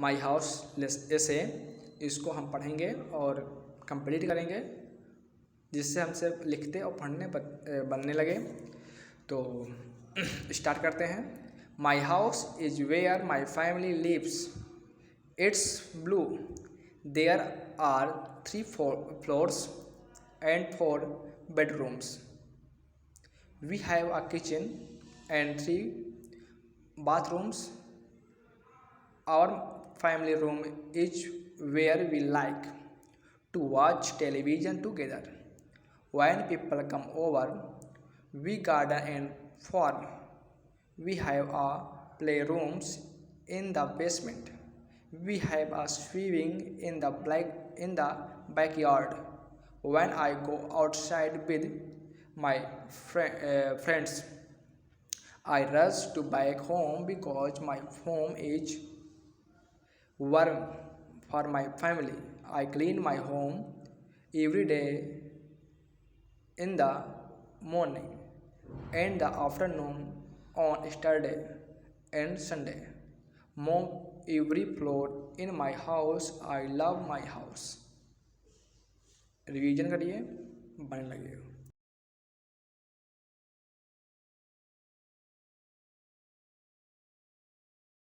My house ऐसे इसको हम पढ़ेंगे और कंप्लीट करेंगे, जिससे हमसे लिखते और पढ़ने बनने लगे। तो स्टार्ट करते हैं। My house is where my family lives. It's blue. There are 3 floors and 4 bedrooms. We have a kitchen and 3 bathrooms. Our family room is where we like to watch television together. When people come over, we garden and farm. We have a playrooms in the basement. We have a swimming in the backyard. When I go outside with my friends, I rush to back home because my home is warm for my family. I clean my home every day in the morning and the afternoon on Saturday and Sunday. Mop every floor in my house. I love my house. Revision करिए, बनने लगेगा।